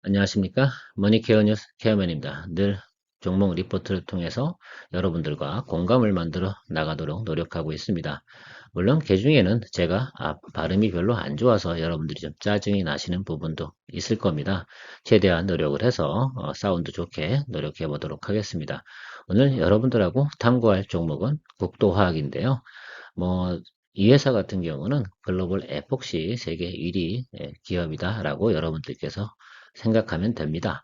안녕하십니까? 머니케어 뉴스 케어맨입니다. 늘 종목 리포트를 통해서 여러분들과 공감을 만들어 나가도록 노력하고 있습니다. 물론 그 중에는 제가 발음이 별로 안 좋아서 여러분들이 좀 짜증이 나시는 부분도 있을 겁니다. 최대한 노력을 해서 사운드 좋게 노력해 보도록 하겠습니다. 오늘 여러분들하고 탐구할 종목은 국도화학인데요. 뭐, 이 회사 같은 경우는 글로벌 에폭시 세계 1위 기업이다라고 여러분들께서 생각하면 됩니다.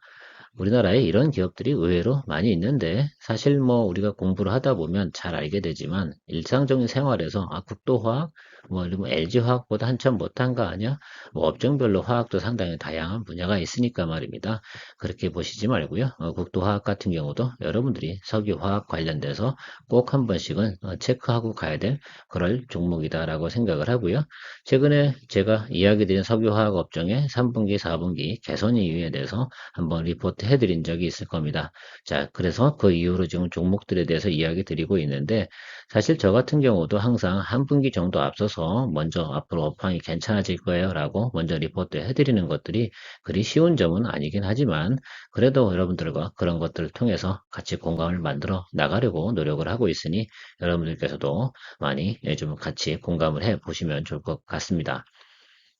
우리나라에 이런 기업들이 의외로 많이 있는데 사실 뭐 우리가 공부를 하다 보면 잘 알게 되지만 일상적인 생활에서 국도화학 뭐 LG화학보다 한참 못한 거 아니야? 뭐 업종별로 화학도 상당히 다양한 분야가 있으니까 말입니다. 그렇게 보시지 말고요. 국도화학 같은 경우도 여러분들이 석유화학 관련돼서 꼭 한 번씩은 체크하고 가야 될 그럴 종목이다라고 생각을 하고요. 최근에 제가 이야기 드린 석유화학 업종의 3분기, 4분기 개선 이유에 대해서 한번 리포트 해드린 적이 있을 겁니다. 자, 그래서 그 이후로 지금 종목들에 대해서 이야기 드리고 있는데, 사실 저 같은 경우도 항상 한 분기 정도 앞서서 먼저 앞으로 업황이 괜찮아질 거예요 라고 먼저 리포트 해드리는 것들이 그리 쉬운 점은 아니긴 하지만, 그래도 여러분들과 그런 것들을 통해서 같이 공감을 만들어 나가려고 노력을 하고 있으니, 여러분들께서도 많이 좀 같이 공감을 해 보시면 좋을 것 같습니다.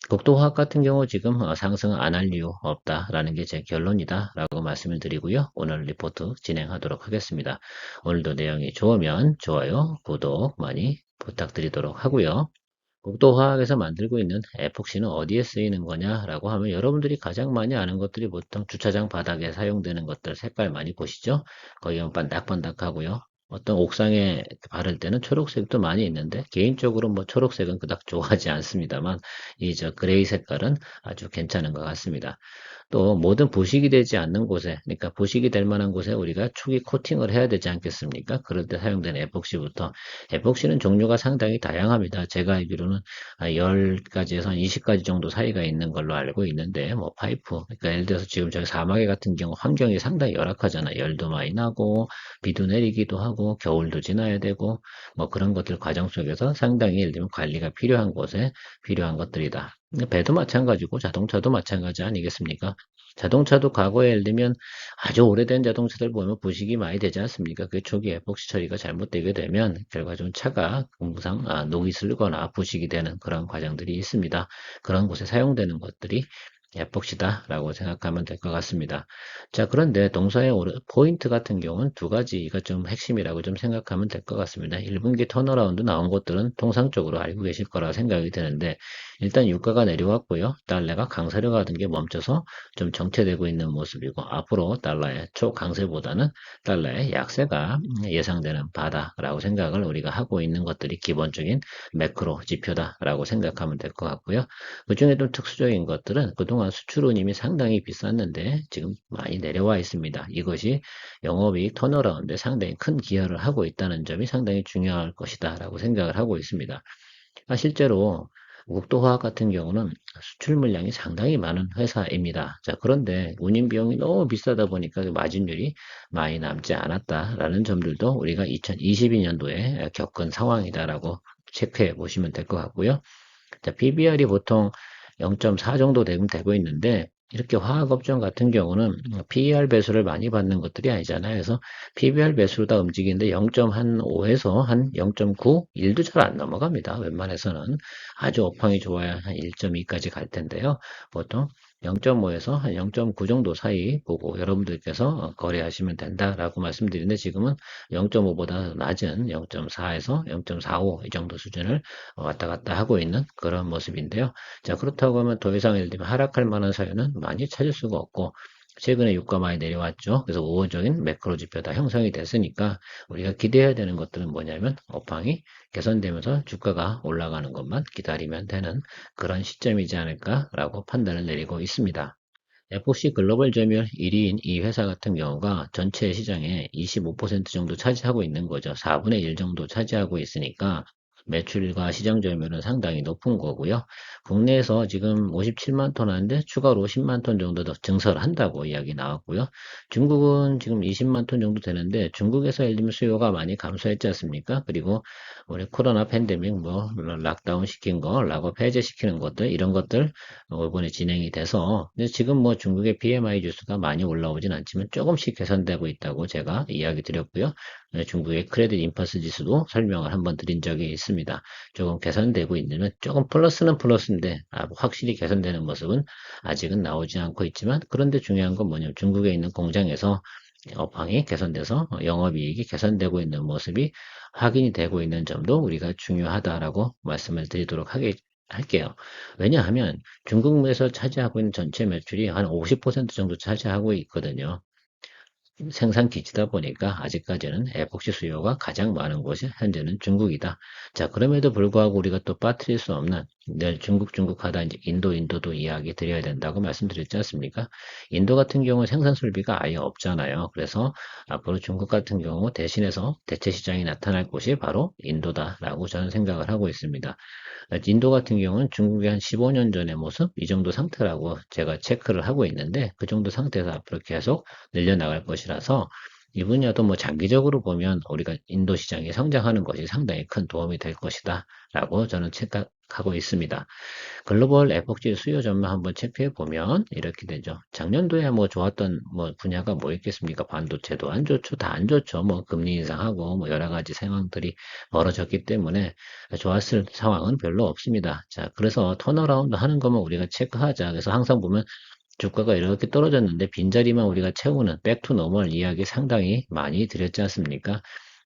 국토화학 같은 경우 지금 상승 안 할 이유 없다라는 게 제 결론이다라고 말씀을 드리고요. 오늘 리포트 진행하도록 하겠습니다. 오늘도 내용이 좋으면 좋아요, 구독 많이 부탁드리도록 하고요. 국토화학에서 만들고 있는 에폭시는 어디에 쓰이는 거냐라고 하면 여러분들이 가장 많이 아는 것들이 보통 주차장 바닥에 사용되는 것들 색깔 많이 보시죠? 거의 반딱반딱하고요. 어떤 옥상에 바를 때는 초록색도 많이 있는데 개인적으로 뭐 초록색은 그닥 좋아하지 않습니다만 이 저 그레이 색깔은 아주 괜찮은 것 같습니다. 또 모든 부식이 되지 않는 곳에, 그러니까 부식이 될 만한 곳에 우리가 초기 코팅을 해야 되지 않겠습니까? 그럴 때 사용되는 에폭시부터. 에폭시는 종류가 상당히 다양합니다. 제가 알기로는 10가지에서 한 20가지 정도 사이가 있는 걸로 알고 있는데, 뭐 파이프, 그러니까 예를 들어서 지금 저희 사막에 같은 경우 환경이 상당히 열악하잖아요. 열도 많이 나고, 비도 내리기도 하고, 겨울도 지나야 되고, 뭐 그런 것들 과정 속에서 상당히 예를 들면 관리가 필요한 곳에 필요한 것들이다. 배도 마찬가지고 자동차도 마찬가지 아니겠습니까? 자동차도 과거에 예를 들면 아주 오래된 자동차들 보면 부식이 많이 되지 않습니까? 그 초기 에폭시 처리가 잘못되게 되면 결과적으로 차가 공부상 녹이 슬거나 부식이 되는 그런 과정들이 있습니다. 그런 곳에 사용되는 것들이 에폭시다라고 생각하면 될 것 같습니다. 자, 그런데 동사의 포인트 같은 경우는 두 가지가 좀 핵심이라고 좀 생각하면 될 것 같습니다. 1분기 턴어라운드 나온 것들은 통상적으로 알고 계실 거라 생각이 드는데 일단 유가가 내려왔고요. 달러가 강세로 가던 게 멈춰서 좀 정체되고 있는 모습이고 앞으로 달러의 초강세보다는 달러의 약세가 예상되는 바다라고 생각을 우리가 하고 있는 것들이 기본적인 매크로 지표다라고 생각하면 될 것 같고요. 그중에 좀 특수적인 것들은 그동안 수출은 이미 상당히 비쌌는데 지금 많이 내려와 있습니다. 이것이 영업이익 턴어라운드에 상당히 큰 기여를 하고 있다는 점이 상당히 중요할 것이다라고 생각을 하고 있습니다. 실제로 국도화학 같은 경우는 수출 물량이 상당히 많은 회사입니다. 자, 그런데 운임 비용이 너무 비싸다 보니까 그 마진율이 많이 남지 않았다라는 점들도 우리가 2022년도에 겪은 상황이다라고 체크해 보시면 될 것 같고요. 자, PBR이 보통 0.4 정도 되고 있는데 이렇게 화학업종 같은 경우는 PER 배수를 많이 받는 것들이 아니잖아요. 그래서 PBR 배수로 다 움직이는데 0.5에서 한 0.9, 1도 잘 안 넘어갑니다. 웬만해서는 아주 업황이 좋아야 한 1.2까지 갈 텐데요. 보통 0.5에서 한 0.9 정도 사이 보고 여러분들께서 거래하시면 된다라고 말씀드리는데 지금은 0.5보다 낮은 0.4에서 0.45 이 정도 수준을 왔다 갔다 하고 있는 그런 모습인데요. 자, 그렇다고 하면 더 이상 예를 들면 하락할 만한 사유는 많이 찾을 수가 없고, 최근에 유가 많이 내려왔죠. 그래서 우호적인 매크로 지표 다 형성이 됐으니까 우리가 기대해야 되는 것들은 뭐냐면 업황이 개선되면서 주가가 올라가는 것만 기다리면 되는 그런 시점이지 않을까라고 판단을 내리고 있습니다. FOC 글로벌 점유율 1위인 이 회사 같은 경우가 전체 시장의 25% 정도 차지하고 있는 거죠. 4분의 1 정도 차지하고 있으니까 매출과 시장 점유율은 상당히 높은 거고요. 국내에서 지금 57만 톤 하는데 추가로 10만 톤 정도 더 증설을 한다고 이야기 나왔고요. 중국은 지금 20만 톤 정도 되는데 중국에서 예를 들면 수요가 많이 감소했지 않습니까? 그리고 우리 코로나 팬데믹 뭐 락다운 시킨 거, 락업 해제시키는 것들 이런 것들 이번에 진행이 돼서 근데 지금 뭐 중국의 PMI 지수가 많이 올라오진 않지만 조금씩 개선되고 있다고 제가 이야기 드렸고요. 중국의 크레딧 인퍼스 지수도 설명을 한번 드린 적이 있습니다. 조금 개선되고 있는 조금 플러스는 플러스인데 확실히 개선되는 모습은 아직은 나오지 않고 있지만 그런데 중요한 건 뭐냐면 중국에 있는 공장에서 업황이 개선돼서 영업이익이 개선되고 있는 모습이 확인이 되고 있는 점도 우리가 중요하다라고 말씀을 드리도록 할게요. 왜냐하면 중국에서 차지하고 있는 전체 매출이 한 50% 정도 차지하고 있거든요. 생산 기지다 보니까 아직까지는 에폭시 수요가 가장 많은 곳이 현재는 중국이다. 자, 그럼에도 불구하고 우리가 또 빠뜨릴 수 없는 늘 중국 하다 이제 인도도 이야기 드려야 된다고 말씀드렸지 않습니까? 인도 같은 경우 생산 설비가 아예 없잖아요. 그래서 앞으로 중국 같은 경우 대신해서 대체 시장이 나타날 곳이 바로 인도다라고 저는 생각을 하고 있습니다. 인도 같은 경우는 중국의 한 15년 전의 모습, 이 정도 상태라고 제가 체크를 하고 있는데, 그 정도 상태에서 앞으로 계속 늘려나갈 것이라서, 이 분야도 뭐 장기적으로 보면 우리가 인도 시장이 성장하는 것이 상당히 큰 도움이 될 것이다. 라고 저는 체크하고 있습니다. 글로벌 에폭시 수요 전망 한번 체크해 보면 이렇게 되죠. 작년도에 뭐 좋았던 뭐 분야가 뭐 있겠습니까? 반도체도 안 좋죠. 다 안 좋죠. 뭐 금리 인상하고 뭐 여러 가지 상황들이 벌어졌기 때문에 좋았을 상황은 별로 없습니다. 자, 그래서 턴어라운드 하는 거면 우리가 체크하자. 그래서 항상 보면 주가가 이렇게 떨어졌는데 빈자리만 우리가 채우는 백투 노멀 이야기 상당히 많이 드렸지 않습니까?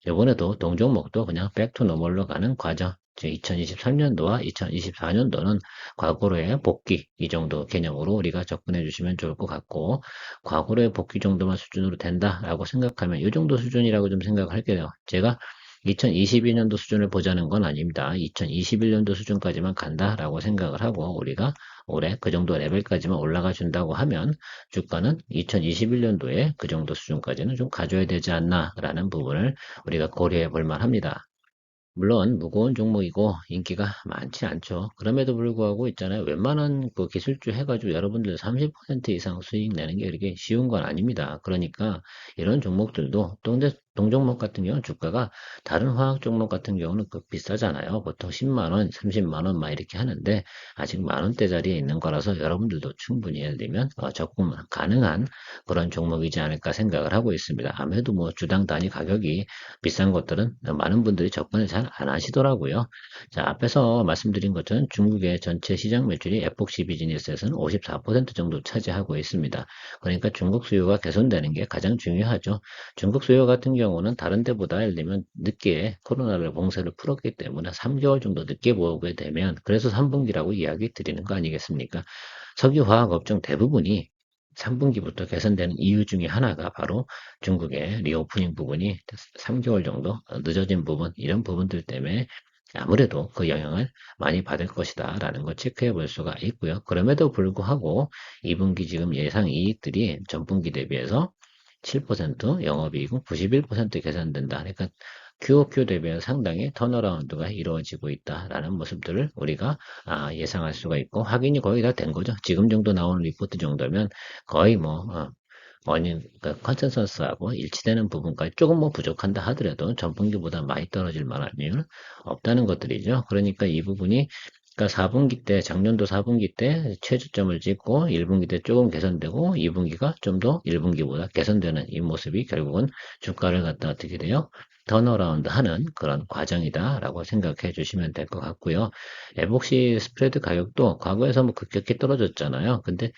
이번에도 동종목도 그냥 백투 노멀로 가는 과정. 2023년도와 2024년도는 과거로의 복귀 이 정도 개념으로 우리가 접근해 주시면 좋을 것 같고 과거로의 복귀 정도만 수준으로 된다라고 생각하면 이 정도 수준이라고 좀 생각할게요. 제가 2022년도 수준을 보자는 건 아닙니다. 2021년도 수준까지만 간다라고 생각을 하고 우리가 올해 그 정도 레벨까지만 올라가 준다고 하면 주가는 2021년도에 그 정도 수준까지는 좀 가져야 되지 않나라는 부분을 우리가 고려해 볼 만합니다. 물론 무거운 종목이고 인기가 많지 않죠. 그럼에도 불구하고 있잖아요. 웬만한 그 기술주 해가지고 여러분들 30% 이상 수익 내는 게 이렇게 쉬운 건 아닙니다. 그러니까 이런 종목들도 동종목 같은 경우는 주가가 다른 화학 종목 같은 경우는 그 비싸잖아요. 보통 10만 원, 30만 원 막 이렇게 하는데 아직 만 원대자리에 있는 거라서 여러분들도 충분히 예를 들면 접근 가능한 그런 종목이지 않을까 생각을 하고 있습니다. 아무래도 뭐 주당 단위 가격이 비싼 것들은 많은 분들이 접근을 잘 안 하시더라고요. 자, 앞에서 말씀드린 것처럼 중국의 전체 시장 매출이 에폭시 비즈니스에서는 54% 정도 차지하고 있습니다. 그러니까 중국 수요가 개선되는 게 가장 중요하죠. 중국 수요 같은 경우는 다른 데보다 예를 들면 늦게 코로나를 봉쇄를 풀었기 때문에 3개월 정도 늦게 보게 되면 그래서 3분기라고 이야기 드리는 거 아니겠습니까? 석유화학 업종 대부분이 3분기부터 개선되는 이유 중에 하나가 바로 중국의 리오프닝 부분이 3개월 정도 늦어진 부분, 이런 부분들 때문에 아무래도 그 영향을 많이 받을 것이다 라는 걸 체크해 볼 수가 있고요. 그럼에도 불구하고 2분기 지금 예상 이익들이 전분기 대비해서 7%, 영업이익은 91% 개선된다. 그러니까 QOQ 대비해서 상당히 턴어라운드가 이루어지고 있다라는 모습들을 우리가 예상할 수가 있고 확인이 거의 다 된 거죠. 지금 정도 나오는 리포트 정도면 거의 뭐 원인 그 컨센서스하고 일치되는 부분까지 조금 뭐 부족한다 하더라도 전분기보다 많이 떨어질 만한 이유는 없다는 것들이죠. 그러니까 이 부분이 그러니까 4분기 때 작년도 4분기 때 최저점을 찍고 1분기 때 조금 개선되고 2분기가 좀 더 1분기보다 개선되는 이 모습이 결국은 주가를 갖다 어떻게 돼요? 턴어라운드 하는 그런 과정이다라고 생각해 주시면 될 것 같고요. 에복시 스프레드 가격도 과거에서 뭐 급격히 떨어졌잖아요. 근데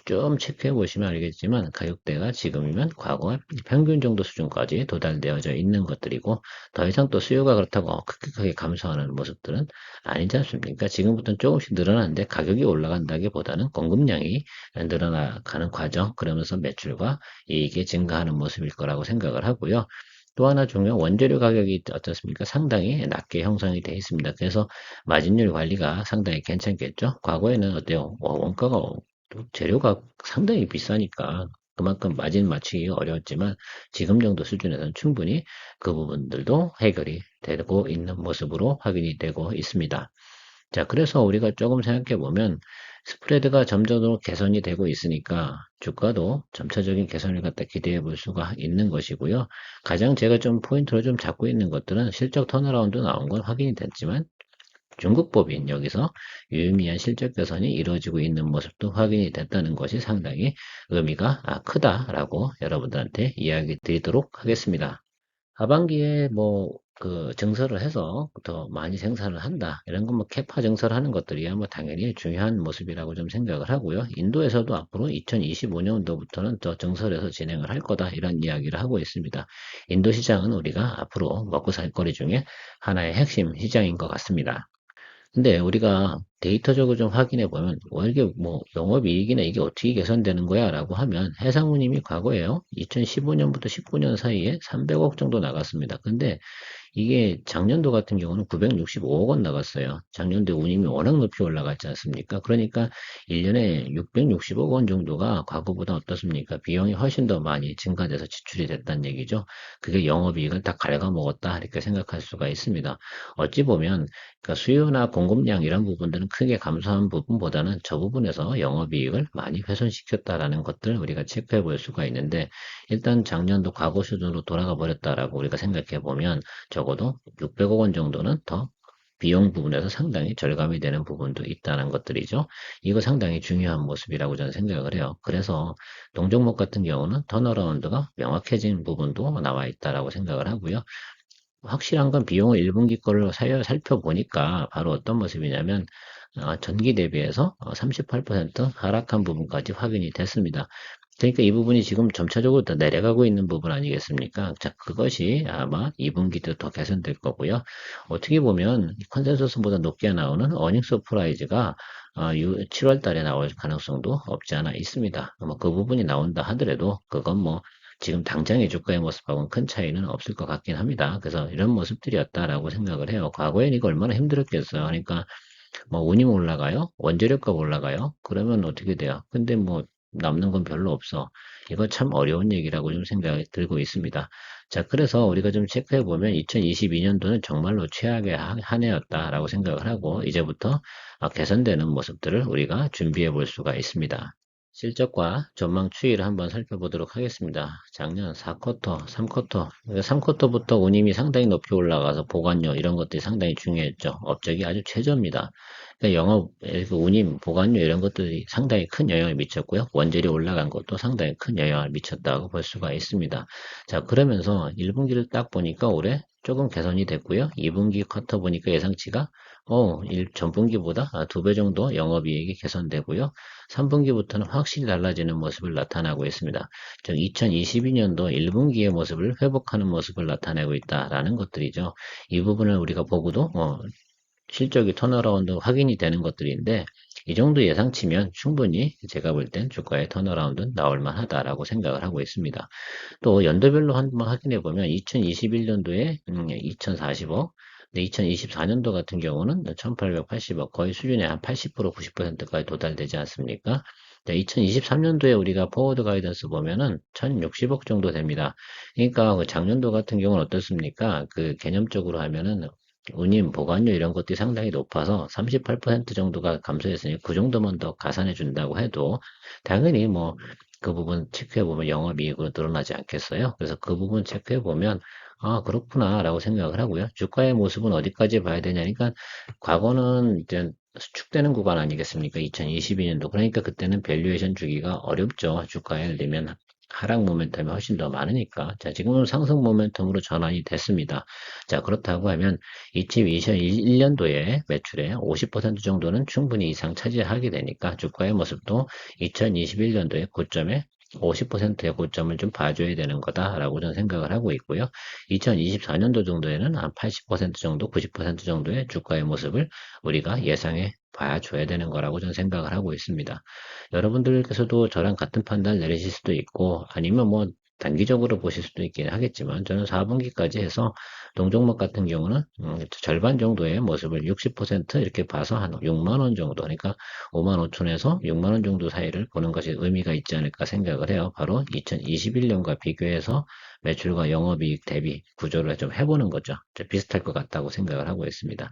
좀 체크해 보시면 알겠지만 가격대가 지금이면 과거 평균 정도 수준까지 도달되어져 있는 것들이고 더 이상 또 수요가 그렇다고 급격하게 감소하는 모습들은 아니지 않습니까? 지금부터는 조금씩 늘어나는데 가격이 올라간다기보다는 공급량이 늘어나가는 과정, 그러면서 매출과 이익이 증가하는 모습일 거라고 생각을 하고요. 또 하나 중요한 원재료 가격이 어떻습니까? 상당히 낮게 형성이 되어 있습니다. 그래서 마진율 관리가 상당히 괜찮겠죠? 과거에는 어때요? 원가가 재료가 상당히 비싸니까 그만큼 마진 맞추기가 어려웠지만 지금 정도 수준에서는 충분히 그 부분들도 해결이 되고 있는 모습으로 확인이 되고 있습니다. 자, 그래서 우리가 조금 생각해 보면 스프레드가 점점 개선이 되고 있으니까 주가도 점차적인 개선을 갖다 기대해 볼 수가 있는 것이고요. 가장 제가 좀 포인트로 좀 잡고 있는 것들은 실적 턴어라운드 나온 건 확인이 됐지만 중국법인 여기서 유의미한 실적 개선이 이루어지고 있는 모습도 확인이 됐다는 것이 상당히 의미가 크다라고 여러분들한테 이야기 드리도록 하겠습니다. 하반기에 증설을 해서 더 많이 생산을 한다. 이런 건 캐파 증설을 하는 것들이야 당연히 중요한 모습이라고 좀 생각을 하고요. 인도에서도 앞으로 2025년도부터는 더 증설해서 진행을 할 거다. 이런 이야기를 하고 있습니다. 인도 시장은 우리가 앞으로 먹고 살 거리 중에 하나의 핵심 시장인 것 같습니다. 근데 우리가 데이터적으로 좀 확인해 보면, 이게 영업이익이나 이게 어떻게 개선되는 거야? 라고 하면, 해상운임이 과거에요. 2015년부터 19년 사이에 300억 정도 나갔습니다. 근데 이게 작년도 같은 경우는 965억 원 나갔어요. 작년도 운임이 워낙 높이 올라갔지 않습니까? 그러니까 1년에 660억 원 정도가 과거보다 어떻습니까? 비용이 훨씬 더 많이 증가돼서 지출이 됐다는 얘기죠. 그게 영업이익을 다 갉아먹었다. 이렇게 생각할 수가 있습니다. 어찌 보면 그러니까 수요나 공급량 이런 부분들은 크게 감소한 부분보다는 저 부분에서 영업이익을 많이 훼손시켰다라는 것들 우리가 체크해 볼 수가 있는데 일단 작년도 과거 수준으로 돌아가 버렸다라고 우리가 생각해 보면 적어도 600억 원 정도는 더 비용 부분에서 상당히 절감이 되는 부분도 있다는 것들이죠. 이거 상당히 중요한 모습이라고 저는 생각을 해요. 그래서 동종목 같은 경우는 턴어라운드가 명확해진 부분도 나와 있다라고 생각을 하고요. 확실한 건 비용을 1분기 거를 살펴보니까 바로 어떤 모습이냐면 전기 대비해서 38% 하락한 부분까지 확인이 됐습니다. 그러니까 이 부분이 지금 점차적으로 더 내려가고 있는 부분 아니겠습니까? 자, 그것이 아마 2분기 때 더 개선될 거고요. 어떻게 보면 컨센서스보다 높게 나오는 어닝 서프라이즈가 7월 달에 나올 가능성도 없지 않아 있습니다. 그 부분이 나온다 하더라도 그건 지금 당장의 주가의 모습하고는 큰 차이는 없을 것 같긴 합니다. 그래서 이런 모습들이었다라고 생각을 해요. 과거엔 이거 얼마나 힘들었겠어요. 그러니까 운임 올라가요? 원재료값 올라가요? 그러면 어떻게 돼요? 근데 남는 건 별로 없어. 이거 참 어려운 얘기라고 좀 생각이 들고 있습니다. 자, 그래서 우리가 좀 체크해 보면 2022년도는 정말로 최악의 한 해였다라고 생각을 하고 이제부터 개선되는 모습들을 우리가 준비해 볼 수가 있습니다. 실적과 전망 추이를 한번 살펴보도록 하겠습니다. 작년 4쿼터, 3쿼터, 3쿼터부터 운임이 상당히 높이 올라가서 보관료 이런 것들이 상당히 중요했죠. 업적이 아주 최저입니다. 그러니까 영업, 운임, 보관료 이런 것들이 상당히 큰 영향을 미쳤고요. 원재료 올라간 것도 상당히 큰 영향을 미쳤다고 볼 수가 있습니다. 자, 그러면서 1분기를 딱 보니까 올해 조금 개선이 됐고요. 2분기 쿼터 보니까 예상치가 전분기보다 2배 정도 영업이익이 개선되고요. 3분기부터는 확실히 달라지는 모습을 나타나고 있습니다. 즉 2022년도 1분기의 모습을 회복하는 모습을 나타내고 있다라는 것들이죠. 이 부분을 우리가 보고도 실적이 턴어라운드 확인이 되는 것들인데 이 정도 예상치면 충분히 제가 볼 땐 주가의 턴어라운드 나올 만하다라고 생각을 하고 있습니다. 또 연도별로 한번 확인해 보면 2021년도에 2040억, 2024년도 같은 경우는 1880억, 거의 수준의 한 80%, 90%까지 도달되지 않습니까? 2023년도에 우리가 포워드 가이던스 보면은 1060억 정도 됩니다. 그러니까 그 작년도 같은 경우는 어떻습니까? 그 개념적으로 하면은 운임, 보관료 이런 것들이 상당히 높아서 38% 정도가 감소했으니 그 정도만 더 가산해 준다고 해도 당연히 그 부분 체크해보면 영업이익으로 늘어나지 않겠어요? 그래서 그 부분 체크해보면, 그렇구나, 라고 생각을 하고요. 주가의 모습은 어디까지 봐야 되냐니까, 과거는 이제 수축되는 구간 아니겠습니까? 2022년도. 그러니까 그때는 밸류에이션 주기가 어렵죠. 주가에 예를 들면 하락 모멘텀이 훨씬 더 많으니까. 자, 지금은 상승 모멘텀으로 전환이 됐습니다. 자, 그렇다고 하면 2021년도에 매출의 50% 정도는 충분히 이상 차지하게 되니까 주가의 모습도 2021년도에 고점에 50%의 고점을 좀 봐줘야 되는 거다라고 저는 생각을 하고 있고요. 2024년도 정도에는 한 80% 정도, 90% 정도의 주가의 모습을 우리가 예상해 봐줘야 되는 거라고 저는 생각을 하고 있습니다. 여러분들께서도 저랑 같은 판단 내리실 수도 있고 아니면 단기적으로 보실 수도 있긴 하겠지만 저는 4분기까지 해서 동종목 같은 경우는 절반 정도의 모습을 60% 이렇게 봐서 한 6만 원 정도, 그러니까 5만 5천에서 6만 원 정도 사이를 보는 것이 의미가 있지 않을까 생각을 해요. 바로 2021년과 비교해서 매출과 영업이익 대비 구조를 좀 해보는 거죠. 비슷할 것 같다고 생각을 하고 있습니다.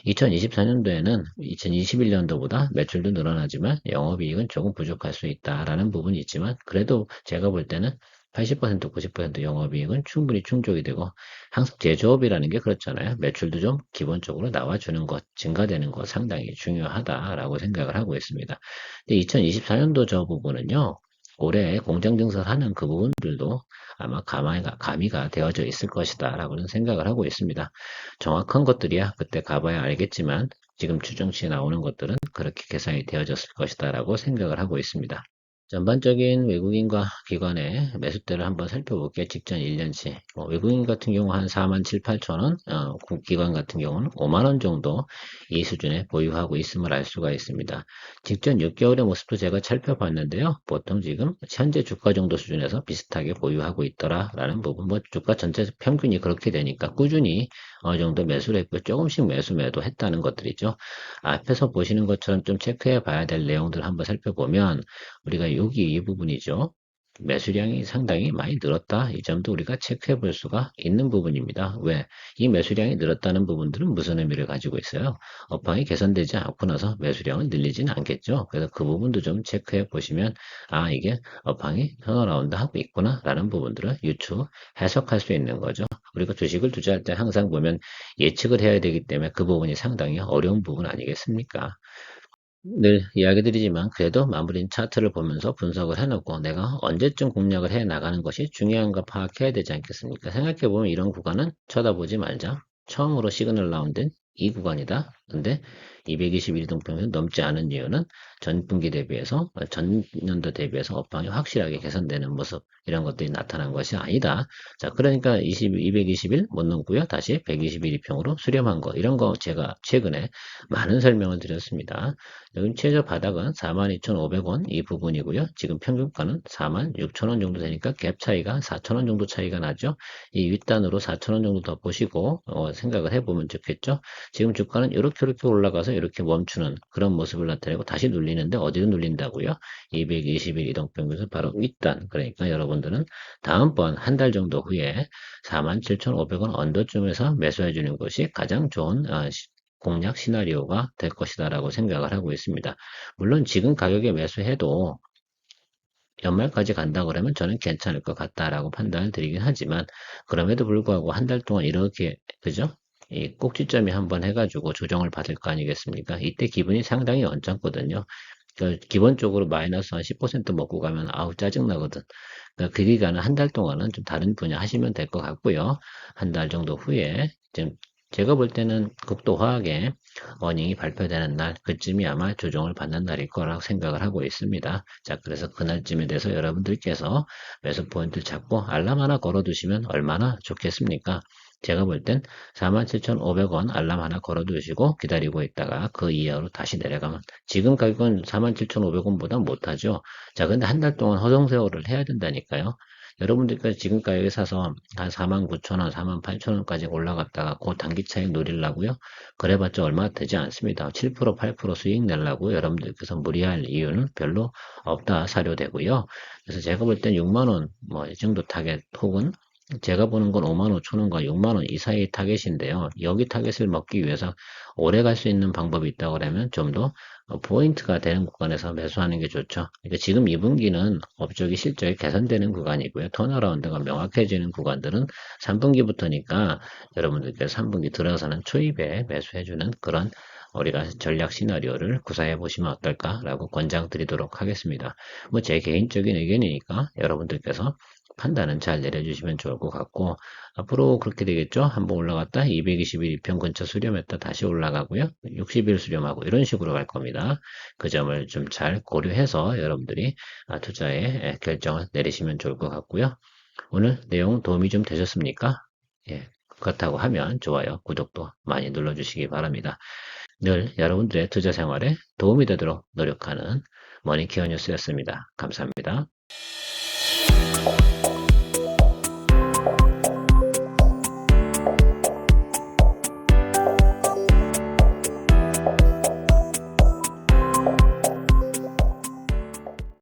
2024년도에는 2021년도보다 매출도 늘어나지만 영업이익은 조금 부족할 수 있다라는 부분이 있지만, 그래도 제가 볼 때는 80% 90% 영업이익은 충분히 충족이 되고, 항상 제조업이라는 게 그렇잖아요. 매출도 좀 기본적으로 나와주는 것, 증가되는 것 상당히 중요하다라고 생각을 하고 있습니다. 근데 2024년도 저 부분은요, 올해 공장 증설하는 그 부분들도 아마 가미가 되어져 있을 것이다 라고는 생각을 하고 있습니다. 정확한 것들이야 그때 가봐야 알겠지만, 지금 추정치에 나오는 것들은 그렇게 계산이 되어졌을 것이다 라고 생각을 하고 있습니다. 전반적인 외국인과 기관의 매수대를 한번 살펴볼게요. 직전 1년치. 외국인 같은 경우 한 4만 7, 8천 원, 기관 같은 경우는 5만 원 정도 이 수준에 보유하고 있음을 알 수가 있습니다. 직전 6개월의 모습도 제가 살펴봤는데요. 보통 지금 현재 주가 정도 수준에서 비슷하게 보유하고 있더라라는 부분, 뭐 주가 전체 평균이 그렇게 되니까 꾸준히 어느 정도 매수를 했고 조금씩 매도했다는 것들이죠. 앞에서 보시는 것처럼 좀 체크해 봐야 될 내용들 한번 살펴보면, 우리가 여기 이 부분이죠. 매수량이 상당히 많이 늘었다. 이 점도 우리가 체크해 볼 수가 있는 부분입니다. 왜? 이 매수량이 늘었다는 부분들은 무슨 의미를 가지고 있어요? 업황이 개선되지 않고 나서 매수량은 늘리지는 않겠죠. 그래서 그 부분도 좀 체크해 보시면, 아, 이게 업황이 턴어라운드 하고 있구나 라는 부분들을 해석할 수 있는 거죠. 우리가 주식을 투자할 때 항상 보면 예측을 해야 되기 때문에 그 부분이 상당히 어려운 부분 아니겠습니까? 늘 이야기 드리지만 그래도 마무리 차트를 보면서 분석을 해놓고 내가 언제쯤 공략을 해 나가는 것이 중요한 거 파악해야 되지 않겠습니까? 생각해보면 이런 구간은 쳐다보지 말자. 처음으로 시그널 라운드는 이 구간이다. 근데 221동평선 넘지 않은 이유는 전분기 대비해서, 전년도 대비해서 업황이 확실하게 개선되는 모습, 이런 것들이 나타난 것이 아니다. 자, 그러니까 221 못 넘고요. 다시 121 이평으로 수렴한 거, 이런 거 제가 최근에 많은 설명을 드렸습니다. 여기 최저 바닥은 42,500원 이 부분이고요. 지금 평균가는 46,000원 정도 되니까 갭 차이가 4,000원 정도 차이가 나죠. 이 윗단으로 4,000원 정도 더 보시고 생각을 해보면 좋겠죠. 지금 주가는 이렇게 올라가서 이렇게 멈추는 그런 모습을 나타내고 다시 눌리는데, 어디로 눌린다고요? 221 이동평균선 바로 윗단. 그러니까 여러분들은 다음번 한 달 정도 후에 47,500원 언더쯤에서 매수해 주는 것이 가장 좋은 공략 시나리오가 될 것이다라고 생각을 하고 있습니다. 물론 지금 가격에 매수해도 연말까지 간다 그러면 저는 괜찮을 것 같다라고 판단을 드리긴 하지만, 그럼에도 불구하고 한 달 동안 이렇게, 그죠? 이 꼭지점이 한번 해가지고 조정을 받을 거 아니겠습니까? 이때 기분이 상당히 언짢거든요. 기본적으로 마이너스 한 10% 먹고 가면 아우 짜증나거든. 그 기간은 한 달 동안은 좀 다른 분야 하시면 될 것 같고요. 한 달 정도 후에 지금 제가 볼 때는 극도화하게 어닝이 발표되는 날, 그쯤이 아마 조정을 받는 날일 거라고 생각을 하고 있습니다. 자, 그래서 그날쯤에 대해서 여러분들께서 매수 포인트를 잡고 알람 하나 걸어두시면 얼마나 좋겠습니까? 제가 볼 땐 47,500원 알람 하나 걸어두시고 기다리고 있다가 그 이하로 다시 내려가면, 지금 가격은 47,500원보다 못하죠. 자, 근데 한 달 동안 허송세월을 해야 된다니까요. 여러분들께서 지금 가격에 사서 한 49,000원, 48,000원까지 올라갔다가 그 단기 차익 노리려고요? 그래봤자 얼마 되지 않습니다. 7%, 8% 수익 내려고 여러분들께서 무리할 이유는 별로 없다 사료되고요. 그래서 제가 볼 땐 6만원, 뭐, 이 정도 타겟, 혹은 제가 보는 건 5만 5천 원과 6만 원 이 사이의 타겟인데요. 여기 타겟을 먹기 위해서 오래 갈 수 있는 방법이 있다고 그러면 좀 더 포인트가 되는 구간에서 매수하는 게 좋죠. 그러니까 지금 2분기는 업적이 실적이 개선되는 구간이고요. 턴어라운드가 명확해지는 구간들은 3분기부터니까 여러분들께서 3분기 들어서는 초입에 매수해주는 그런 우리가 전략 시나리오를 구사해 보시면 어떨까라고 권장드리도록 하겠습니다. 뭐 제 개인적인 의견이니까 여러분들께서 판단은 잘 내려주시면 좋을 것 같고, 앞으로 그렇게 되겠죠. 한번 올라갔다 221 이평 근처 수렴했다 다시 올라가고요. 60일 수렴하고 이런 식으로 갈 겁니다. 그 점을 좀 잘 고려해서 여러분들이 투자에 결정을 내리시면 좋을 것 같고요. 오늘 내용 도움이 좀 되셨습니까? 예, 그렇다고 하면 좋아요, 구독도 많이 눌러주시기 바랍니다. 늘 여러분들의 투자 생활에 도움이 되도록 노력하는 머니케어 뉴스였습니다. 감사합니다.